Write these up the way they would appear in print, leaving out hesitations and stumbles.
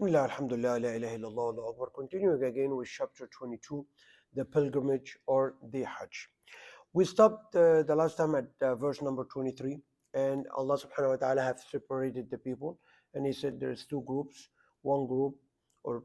Bismillah, alhamdulillah, la ilaha illallah, Allahu Akbar. Continuing again with chapter 22, the pilgrimage or the Hajj. We stopped the last time at verse number 23, and Allah subhanahu wa ta'ala have separated the people, and He said there's two groups, one group or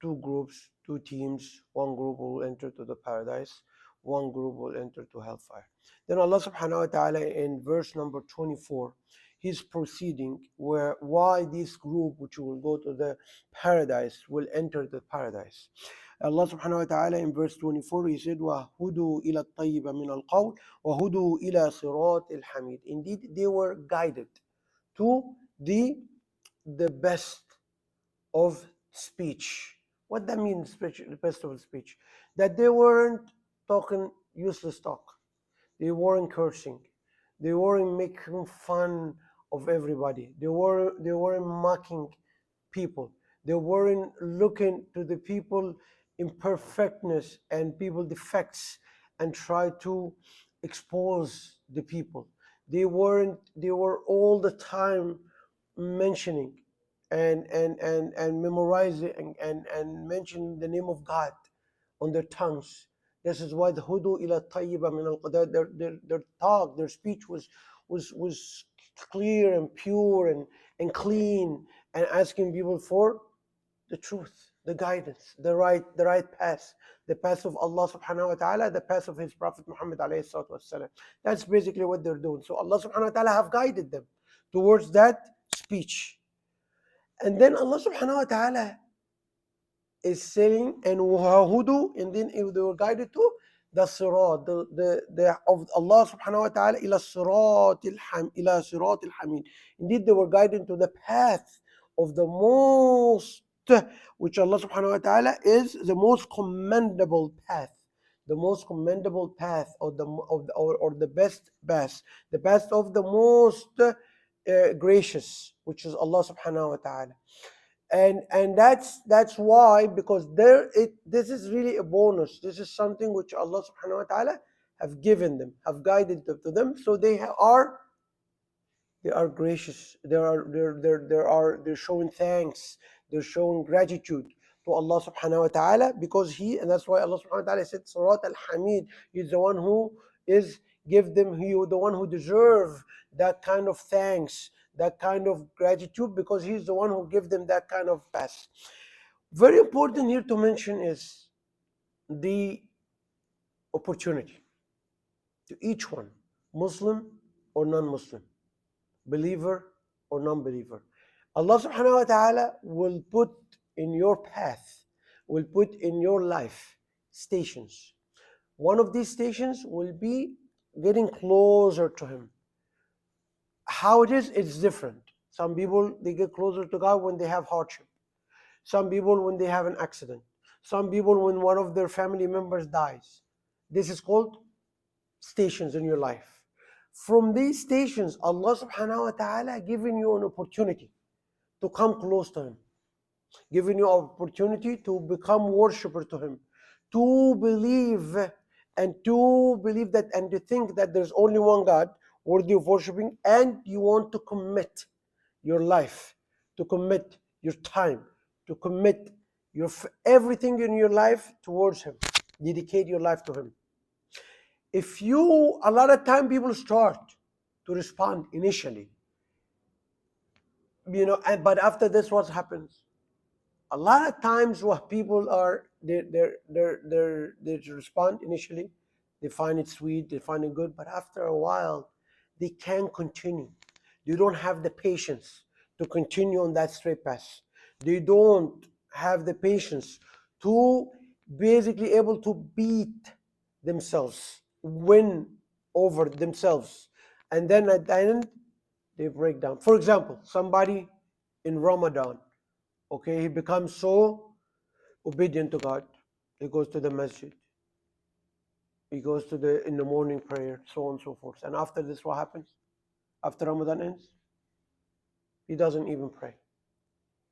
two groups, two teams, one group will enter to the paradise, one group will enter to hellfire. Then Allah subhanahu wa ta'ala in verse number 24, He's proceeding where why this group which will go to the paradise will enter the paradise. Allah subhanahu wa ta'ala in verse 24 He said وَهُدُوا إِلَى الطَّيِّبَ مِنَ الْقَوْلِ وَهُدُوا إِلَى صِرَاطِ الْحَمِيدِ. Indeed they were guided to the best of speech. What that means, the best of speech? That they weren't talking useless talk. They weren't cursing. They weren't making fun of everybody. They weren't mocking people. They weren't looking to the people imperfectness and people defects and try to expose the people. They were all the time mentioning and memorizing and mentioning the name of God on their tongues. This is why the hudu ila tayyiba min al their talk, their speech was clear and pure and clean, and asking people for the truth, the guidance, the right path, the path of Allah subhanahu wa ta'ala, the path of His Prophet Muhammad alayhi salatu wasalam. That's basically what they're doing. So Allah subhanahu wa ta'ala have guided them towards that speech. And then Allah subhanahu wa ta'ala is saying, and wahudu, and then if they were guided to the sirat, the of Allah subhanahu wa ta'ala ila sirat al-hamid. Indeed, they were guided to the path of the most, which Allah subhanahu wa ta'ala is the most commendable path. The most commendable path or the best path, the path of the most gracious, which is Allah subhanahu wa ta'ala. And that's why, because this is really a bonus. This is something which Allah subhanahu wa ta'ala have given them, have guided them to them, so they are gracious. They're showing thanks, they're showing gratitude to Allah subhanahu wa ta'ala, because and that's why Allah subhanahu wa ta'ala said Surat al-Hamid. He's the one who is the one who deserve that kind of thanks, that kind of gratitude, because He's the one who gives them that kind of path. Very important here to mention is the opportunity to each one, Muslim or non-Muslim, believer or non-believer. Allah subhanahu wa ta'ala will put in your path, will put in your life stations. One of these stations will be getting closer to Him. How it's different. Some people, they get closer to God when they have hardship. Some people when they have an accident. Some people when one of their family members dies. This is called stations in your life. From these stations, Allah subhanahu wa ta'ala giving you an opportunity to come close to Him, giving you an opportunity to become worshipper to Him, to believe that and to think that there's only one God worthy of worshiping, and you want to commit your life, to commit your time, to commit your everything in your life towards Him, dedicate your life to Him. If you, a lot of time people start to respond initially, but after this, what happens? A lot of times, what people are, they respond initially, they find it sweet, they find it good, but after a while, they can't continue. They don't have the patience to continue on that straight path. They don't have the patience to basically able to beat themselves, win over themselves, and then at the end they break down. For example, somebody in Ramadan, okay, he becomes so obedient to God. He goes to the masjid, he goes to in the morning prayer, so on and so forth. And after this, what happens? After Ramadan ends, he doesn't even pray.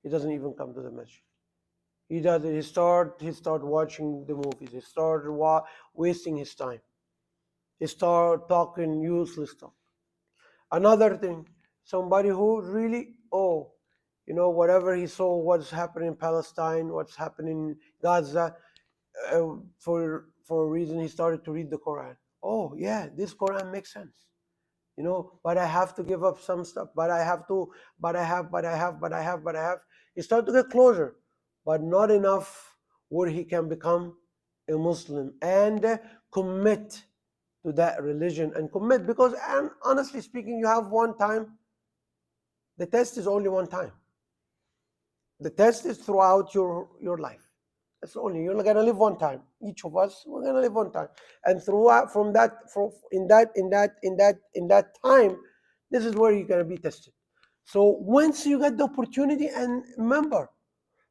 He doesn't even come to the masjid. He start watching the movies. He start wasting his time. He start talking useless stuff. Another thing, somebody who really, whatever he saw, what's happening in Palestine, what's happening in Gaza, for a reason he started to read the Quran. Oh yeah, this Quran makes sense. But I have to give up some stuff. But I have to. But I have. But I have. But I have. But I have. He started to get closer, but not enough where he can become a Muslim and commit to that religion and commit, because, and honestly speaking, you have one time. The test is only one time. The test is throughout your life. That's only, you're gonna live one time. Each of us, we're gonna live one time, and throughout, from that, from in that time, this is where you're gonna be tested. So once you get the opportunity, and remember,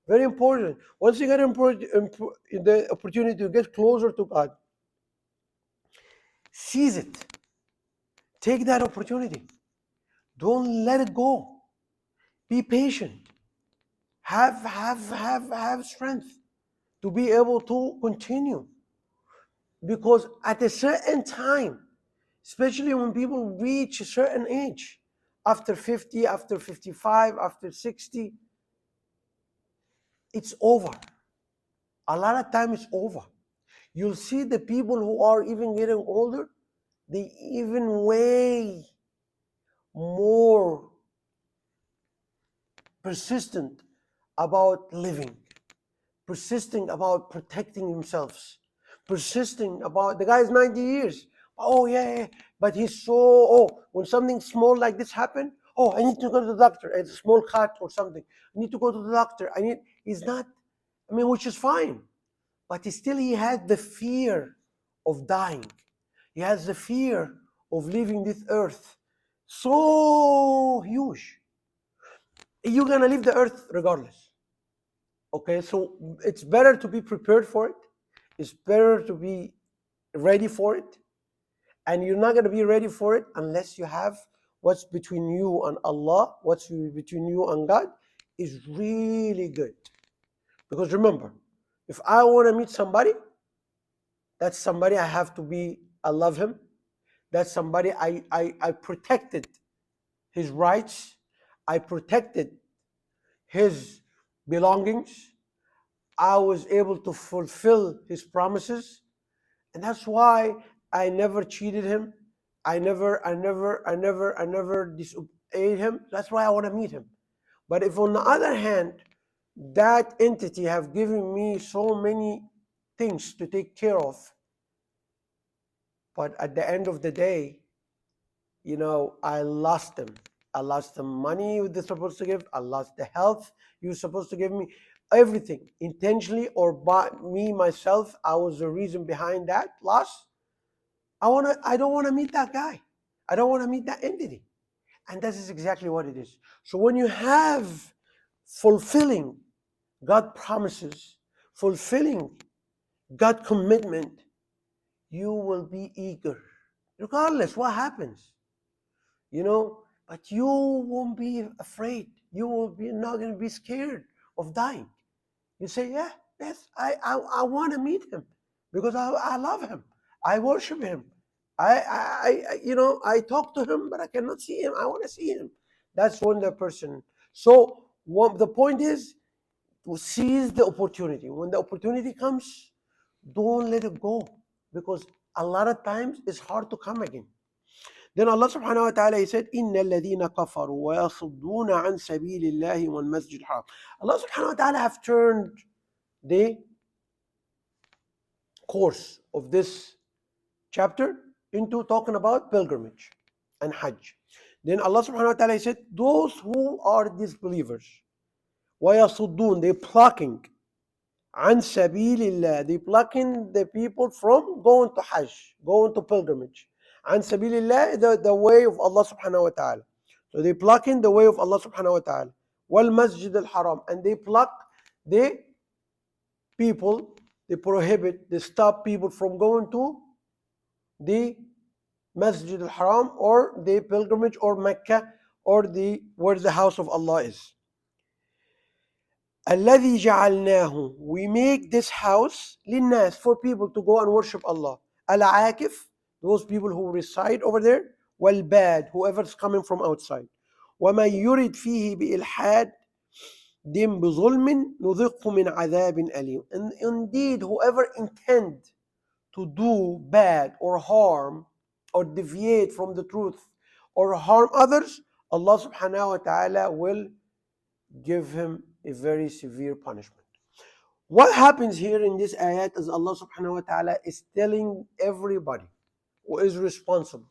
very important, once you get the opportunity to get closer to God, seize it. Take that opportunity. Don't let it go. Be patient. Have strength to be able to continue. Because at a certain time, especially when people reach a certain age, after 50, after 55, after 60, it's over. A lot of time it's over. You'll see the people who are even getting older, they even way more persistent about living, persisting about protecting themselves, persisting about, the guy is 90 years. Oh yeah, yeah. But he's so, when something small like this happen, I need to go to the doctor. It's a small cut or something. I need to go to the doctor. He's not, which is fine. But still he had the fear of dying. He has the fear of leaving this earth. So huge. You're gonna leave the earth regardless. Okay, so it's better to be prepared for it. It's better to be ready for it. And you're not going to be ready for it unless you have what's between you and Allah, what's between you and God is really good. Because remember, if I want to meet somebody, that's somebody I love him. That's somebody I protected his rights. I protected his belongings. I was able to fulfill his promises. And that's why I never cheated him. I never disobeyed him. That's why I want to meet him. But if on the other hand, that entity have given me so many things to take care of, but at the end of the day, I lost them. I lost the money they're supposed to give. I lost the health you're supposed to give me. Everything, intentionally or by me myself, I was the reason behind that loss. I don't want to meet that guy. I don't want to meet that entity. And this is exactly what it is. So when you have fulfilling God promises, fulfilling God commitment, you will be eager, regardless what happens. But you won't be afraid. You will be not going to be scared of dying. You say, yes, I want to meet him because I love him. I worship him. I talk to him, but I cannot see him. I want to see him. That's when the person. So the point is to seize the opportunity. When the opportunity comes, don't let it go, because a lot of times it's hard to come again. Then Allah subhanahu wa ta'ala, he said, إِنَّ الَّذِينَ كَفَرُوا وَيَصُدُّونَ عَنْ سَبِيلِ اللَّهِ وَالْمَسْجِدِ الْحَرَامِ. Allah subhanahu wa ta'ala have turned the course of this chapter into talking about pilgrimage and Hajj. Then Allah subhanahu wa ta'ala said, those who are disbelievers, وَيَصُدُّونَ, they're blocking, عَنْ سَبِيلِ اللَّهِ, they're blocking the people from going to Hajj, going to pilgrimage. عَنْ سَبِيلِ اللَّهِ, the way of Allah subhanahu wa ta'ala. So they're blocking the way of Allah subhanahu wa ta'ala. وَالْمَسْجِدِ الْحَرَامِ, and they block the people, they stop people from going to the Masjid al-Haram or the pilgrimage or Mecca or where the house of Allah is. الَّذِي جَعَلْنَاهُ, we make this house لِلنَّاسِ, for people to go and worship Allah. Al-Akif, those people who reside over there. Wal-Bad, whoever's coming from outside. وَمَنْ يُرِدْ فِيهِ بِإِلْحَادٍ, دين بظلم نذقه من عذاب أليم. And indeed, whoever intend to do bad or harm or deviate from the truth or harm others, Allah subhanahu wa ta'ala will give him a very severe punishment. What happens here in this ayat is Allah subhanahu wa ta'ala is telling everybody who is responsible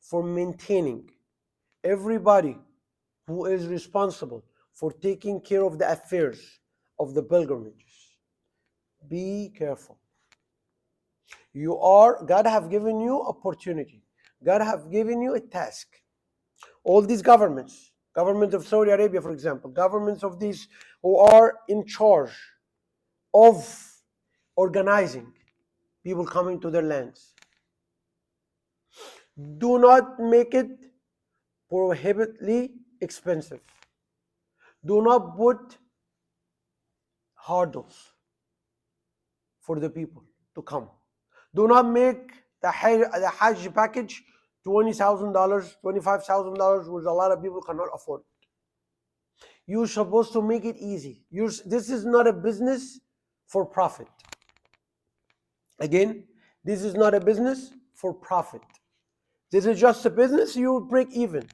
for maintaining, everybody who is responsible for taking care of the affairs of the pilgrimages, be careful. God have given you opportunity. God have given you a task. All these governments, government of Saudi Arabia, for example, governments of these who are in charge of organizing people coming to their lands, do not make it prohibitively expensive. Do not put hurdles for the people to come. Do not make the Hajj package $20,000, $25,000, which a lot of people cannot afford. You're supposed to make it easy. This is not a business for profit. Again, this is not a business for profit. This is just a business you break even.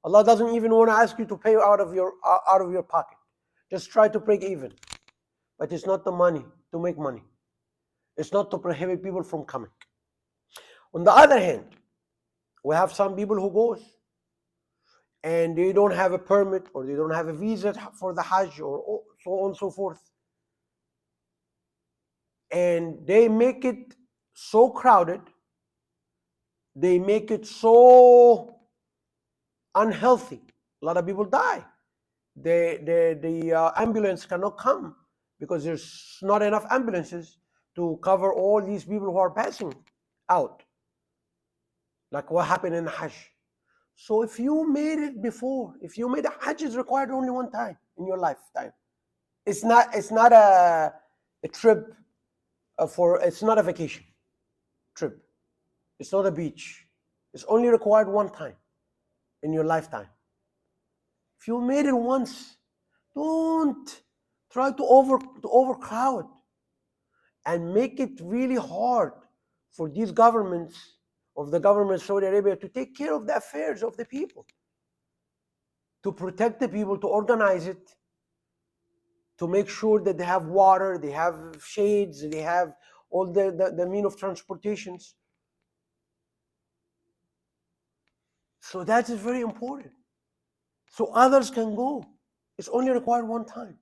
Allah doesn't even want to ask you to pay out of your pocket. Just try to break even. But it's not the money to make money. It's not to prohibit people from coming. On the other hand, we have some people who goes and they don't have a permit or they don't have a visa for the Hajj or so on and so forth. And they make it so crowded, they make it so unhealthy. A lot of people die. The ambulance cannot come because there's not enough ambulances to cover all these people who are passing out, like what happened in the Hajj. So if you made it before, if you made a Hajj is required only one time in your lifetime. It's not a trip it's not a vacation trip. It's not a beach. It's only required one time in your lifetime. If you made it once, don't try to overcrowd and make it really hard for these governments of the government of Saudi Arabia to take care of the affairs of the people, to protect the people, to organize it, to make sure that they have water, they have shades, they have all the mean of transportations. So that is very important. So others can go. It's only required one time.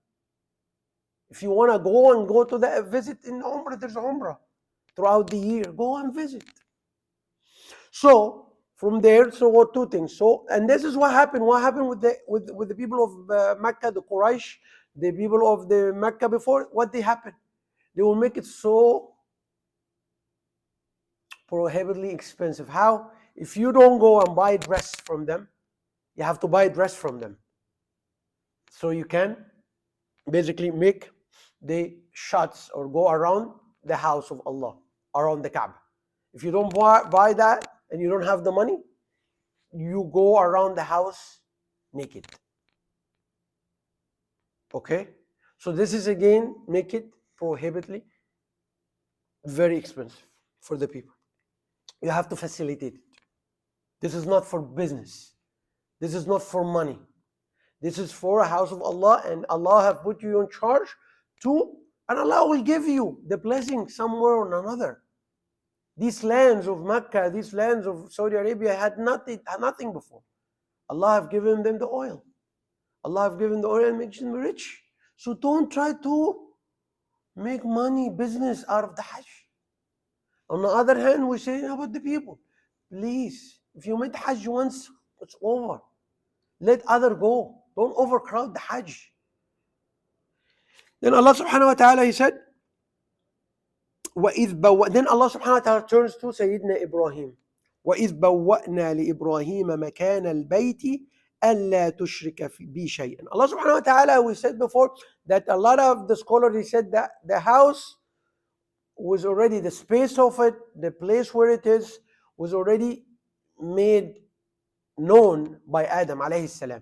If you want to go to the visit in Umrah, there's Umrah throughout the year. Go and visit. So from there, so what two things. So and this is what happened. What happened with the people of Mecca, the Quraysh, the people of the Mecca before? What they happen? They will make it so prohibitively expensive. How? If you don't go and buy a dress from them, you have to buy a dress from them. So you can basically make the shots or go around the house of Allah, around the Kaaba. If you don't buy that and you don't have the money, you go around the house naked. Okay? So this is again, make it prohibitively very expensive for the people. You have to facilitate it. This is not for business. This is not for money. This is for a house of Allah, and Allah have put you in charge and Allah will give you the blessing somewhere or another. These lands of Mecca, these lands of Saudi Arabia had nothing before. Allah have given them the oil. Allah have given the oil and makes them rich. So don't try to make money, business out of the Hajj. On the other hand, we're saying about the people, please, if you made Hajj once, it's over. Let other go. Don't overcrowd the Hajj. Then Allah subhanahu wa ta'ala, He said, then Allah subhanahu wa ta'ala turns to Sayyidina Ibrahim. وَإِذْ بَوَّأْنَا لِإِبْرَاهِيمَ مَكَانَ الْبَيْتِ أَلَّا تُشْرِكَ بِي شَيْئًا. Allah subhanahu wa ta'ala, we said before that a lot of the scholars said that the house was already, the space of it, the place where it is, was already made known by Adam alayhi salam.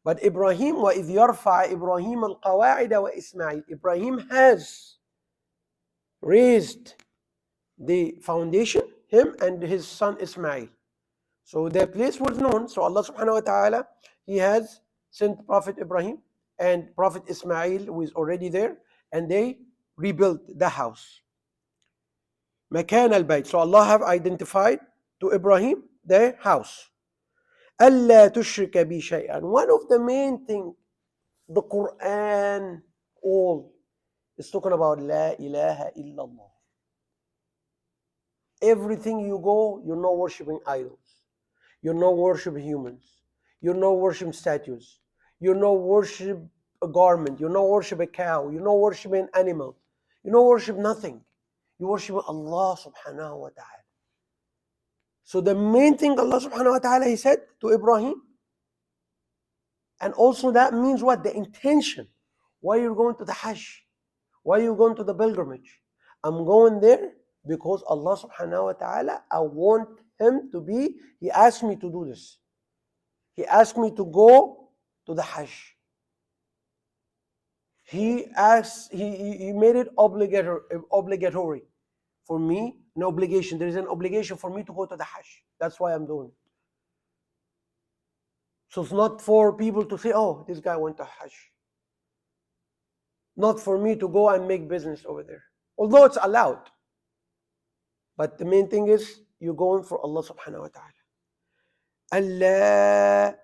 But Ibrahim, وَإِذْ يَرْفَعَ إِبْرَاهِيمَ الْقَوَاعِدَ وَإِسْمَعِيلَ, Ibrahim has raised the foundation, him and his son Ismail. So their place was known. So Allah subhanahu wa ta'ala, He has sent Prophet Ibrahim and Prophet Ismail, who is already there, and they rebuilt the house. Makan al-Bayt. So Allah have identified to Ibrahim the house. أَلَّا تُشْرِكَ بِي شَيْئًا. One of the main things the Quran all is talking about La ilaha illallah. Everything you go, you're not worshipping idols. You're not worshiping humans. You're not worshiping statues. You're not worshiping a garment. You're not worshiping a cow. You're not worshiping an animal. You don't worship nothing. You worship Allah subhanahu wa ta'ala. So the main thing Allah subhanahu wa ta'ala, He said to Ibrahim, and also that means what? The intention. Why you're going to the Hajj? Why you going to the pilgrimage? I'm going there because Allah subhanahu wa ta'ala, I want Him to be, He asked me to do this. He asked me to go to the Hajj. He made it obligatory for me, an obligation. There is an obligation for me to go to the Hajj. That's why I'm doing it. So it's not for people to say, oh, this guy went to Hajj. Not for me to go and make business over there. Although it's allowed. But the main thing is, you're going for Allah subhanahu wa ta'ala. Allah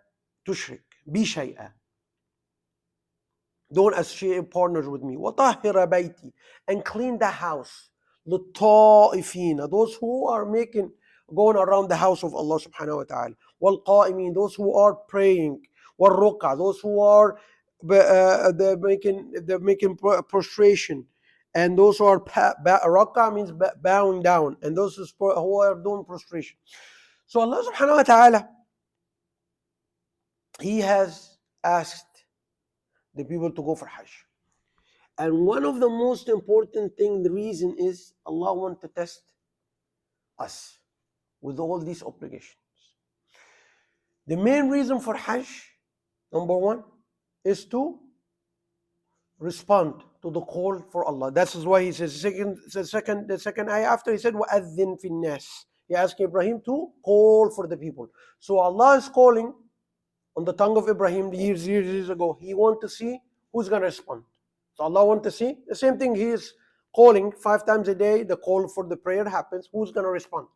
tushrik bi shay'a. Don't associate partners with me. وَطَهِّرَ بَيْتِي. And clean the house. لِلطَّائِفِينَ. Those who are going around the house of Allah subhanahu wa ta'ala. وَالْقَائِمِينَ. Those who are praying. وَالرُّكَّعَ. Those who are making prostration. And those who are rak'a means bowing down. And those who are doing prostration. So Allah subhanahu wa ta'ala, He has asked the people to go for Hajj. And one of the most important thing, the reason is Allah wants to test us with all these obligations. The main reason for Hajj, number one, is to respond to the call for Allah. That's why He says the second ayah after He said وَأَذِّن فِي النَّاسِ. He asked Ibrahim to call for the people. So Allah is calling on the tongue of Ibrahim years ago. He wants to see who's going to respond. So Allah wants to see the same thing. He is calling 5 times a day. The call for the prayer happens. Who's going to respond?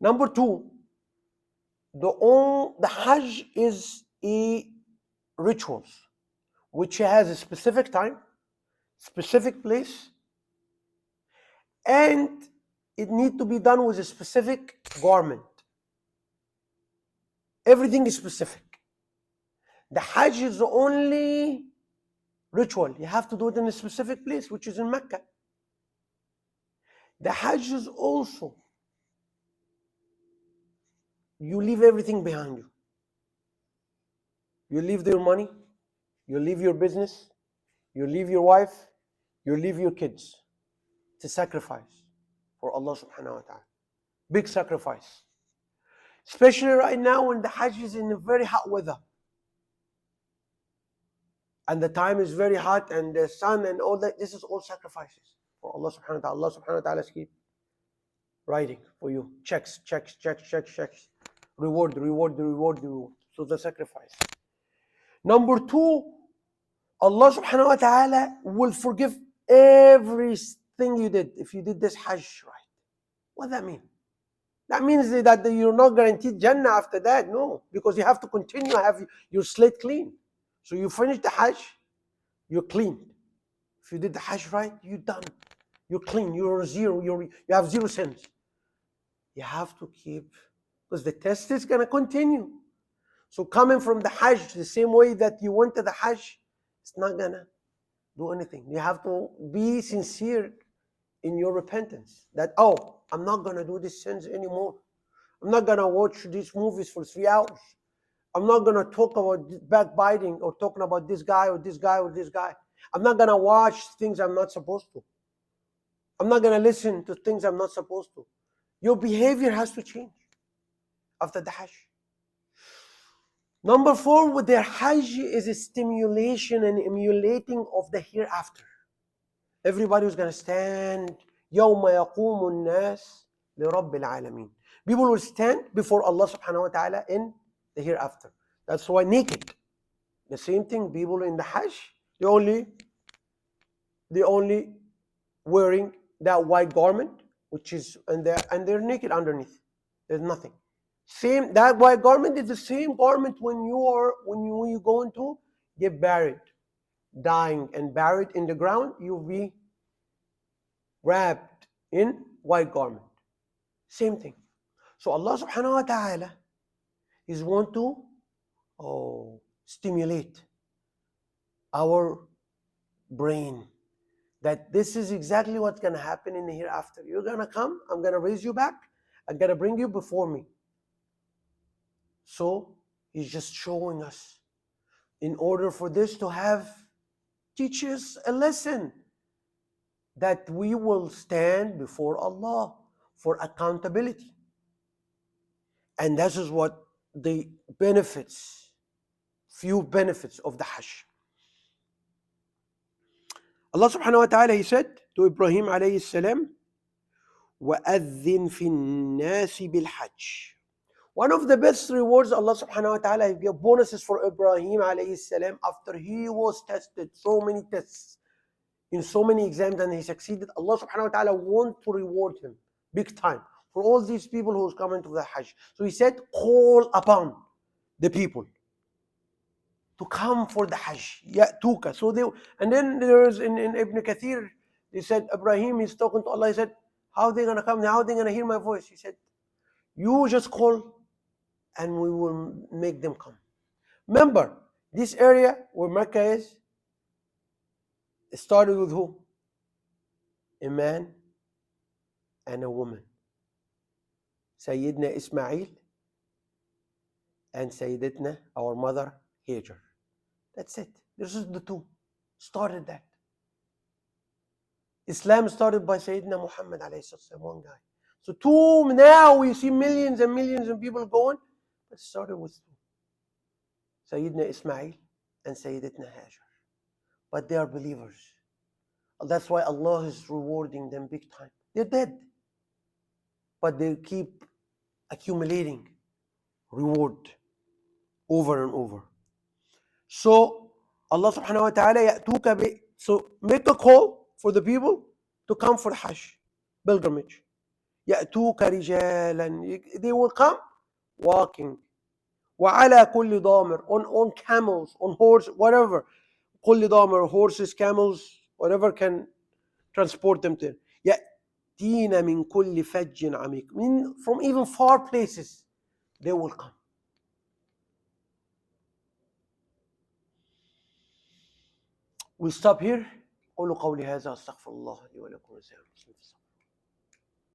Number two, the Hajj is a ritual which has a specific time, specific place, and it needs to be done with a specific garment. Everything is specific. The Hajj is the only ritual. You have to do it in a specific place, which is in Mecca. The Hajj is also, you leave everything behind you. You leave your money, you leave your business, you leave your wife, you leave your kids to sacrifice for Allah subhanahu wa ta'ala. Big sacrifice. Especially right now when the Hajj is in a very hot weather. And the time is very hot and the sun and all that. This is all sacrifices for Allah subhanahu wa ta'ala. Allah subhanahu wa ta'ala keep writing for you. Checks. Reward. So the sacrifice. Number two, Allah subhanahu wa ta'ala will forgive everything you did if you did this Hajj right. What does that mean? That means that you're not guaranteed Jannah after that. No, because you have to continue to have your slate clean. So you finish the Hajj, you're clean. If you did the Hajj right, you're done. You're clean. You're zero. You have zero sins. You have to keep, because the test is going to continue. So coming from the Hajj the same way that you went to the Hajj, it's not going to do anything. You have to be sincere in your repentance. That, oh, I'm not going to do these sins anymore. I'm not going to watch these movies for 3 hours. I'm not going to talk about backbiting or talking about this guy or this guy or this guy. I'm not going to watch things I'm not supposed to. I'm not going to listen to things I'm not supposed to. Your behavior has to change after the Hajj. Number four, with their Hajj is a stimulation and emulating of the hereafter. Everybody was going to stand يوم يقوم الناس لرب العالمين. People will stand before Allah subhanahu wa ta'ala in the hereafter. That's why naked. The same thing, people in the Hajj, they only wearing that white garment, which is and they're naked underneath. There's nothing. Same, that white garment is the same garment when you going to get buried, dying and buried in the ground. You'll be wrapped in white garment. Same thing. So Allah subhanahu wa ta'ala is want to stimulate our brain that this is exactly what's going to happen in the hereafter. You're going to come, I'm going to raise you back, I'm going to bring you before me. So he's just showing us, in order for this to teach us a lesson, that we will stand before Allah for accountability. And this is what the few benefits of the Hajj. Allah subhanahu wa ta'ala, he said to Ibrahim alayhi salam, وَأَذِّن فِي النَّاسِ بِالْحَجِّ. One of the best rewards Allah subhanahu wa ta'ala gave bonuses for Ibrahim alayhi salam after he was tested, so many tests, in so many exams, and he succeeded. Allah subhanahu wa ta'ala want to reward him big time for all these people who's coming to the Hajj. So he said, call upon the people to come for the Hajj. Ya'tuka. So and then there's in Ibn Kathir, they said Ibrahim is talking to Allah. He said, how are they gonna come? How are they gonna hear my voice? He said, you just call and we will make them come. Remember, this area where Mecca is, it started with who? A man and a woman. Sayyidina Ismail and Sayyidatna, our mother, Hajar. That's it. This is the two. Started that. Islam started by Sayyidina Muhammad alayhi salam, one guy. So two, now we see millions and millions of people going, but it started with two. Sayyidina Ismail and Sayyidatna Hajar. But they are believers. That's why Allah is rewarding them big time. They're dead, but they keep accumulating reward over and over. So Allah subhanahu wa ta'ala, so make a call for the people to come for Hajj, pilgrimage. يأتوك رجالا, they will come walking. وعلى كل ضامر, on camels, on horse, whatever. كل ضامر, horses, camels, whatever can transport them there. يأتين من كل فج عميق, from even far places they will come. We'll stop here. قولوا قولي هذا أستغفر الله لي ولكم ولسائر المسلمين.